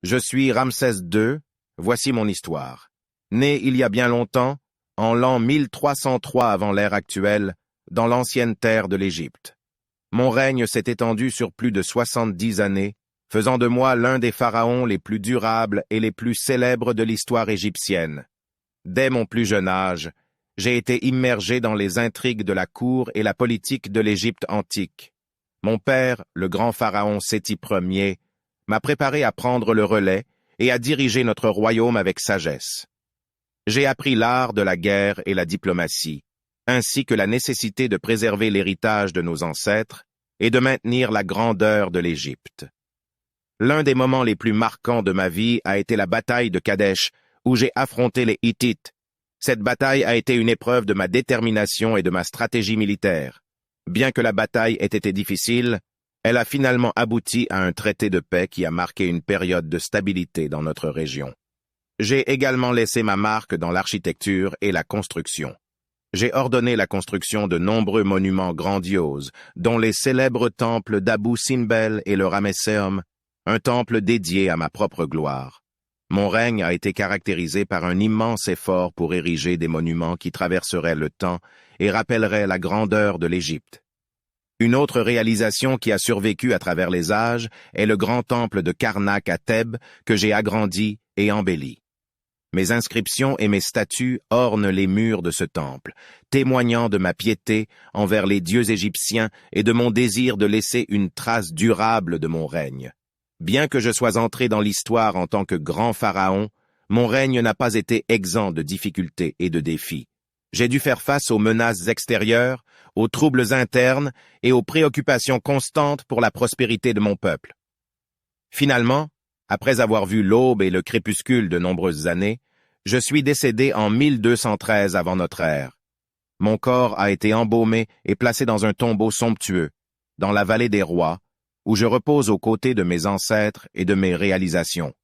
Je suis Ramsès II, voici mon histoire. Né il y a bien longtemps, en l'an 1303 avant l'ère actuelle, dans l'ancienne terre de l'Égypte. Mon règne s'est étendu sur plus de 70 années, faisant de moi l'un des pharaons les plus durables et les plus célèbres de l'histoire égyptienne. Dès mon plus jeune âge, j'ai été immergé dans les intrigues de la cour et la politique de l'Égypte antique. Mon père, le grand pharaon Séti Ier, m'a préparé à prendre le relais et à diriger notre royaume avec sagesse. J'ai appris l'art de la guerre et la diplomatie, ainsi que la nécessité de préserver l'héritage de nos ancêtres et de maintenir la grandeur de l'Égypte. L'un des moments les plus marquants de ma vie a été la bataille de Kadesh, où j'ai affronté les Hittites. Cette bataille a été une épreuve de ma détermination et de ma stratégie militaire. Bien que la bataille ait été difficile, elle a finalement abouti à un traité de paix qui a marqué une période de stabilité dans notre région. J'ai également laissé ma marque dans l'architecture et la construction. J'ai ordonné la construction de nombreux monuments grandioses, dont les célèbres temples d'Abou Simbel et le Ramesséum, un temple dédié à ma propre gloire. Mon règne a été caractérisé par un immense effort pour ériger des monuments qui traverseraient le temps et rappelleraient la grandeur de l'Égypte. Une autre réalisation qui a survécu à travers les âges est le grand temple de Karnak à Thèbes que j'ai agrandi et embelli. Mes inscriptions et mes statues ornent les murs de ce temple, témoignant de ma piété envers les dieux égyptiens et de mon désir de laisser une trace durable de mon règne. Bien que je sois entré dans l'histoire en tant que grand pharaon, mon règne n'a pas été exempt de difficultés et de défis. J'ai dû faire face aux menaces extérieures, aux troubles internes et aux préoccupations constantes pour la prospérité de mon peuple. Finalement, après avoir vu l'aube et le crépuscule de nombreuses années, je suis décédé en 1213 avant notre ère. Mon corps a été embaumé et placé dans un tombeau somptueux, dans la vallée des rois, où je repose aux côtés de mes ancêtres et de mes réalisations.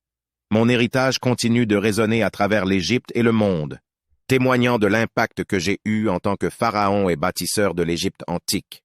Mon héritage continue de résonner à travers l'Égypte et le monde, témoignant de l'impact que j'ai eu en tant que pharaon et bâtisseur de l'Égypte antique.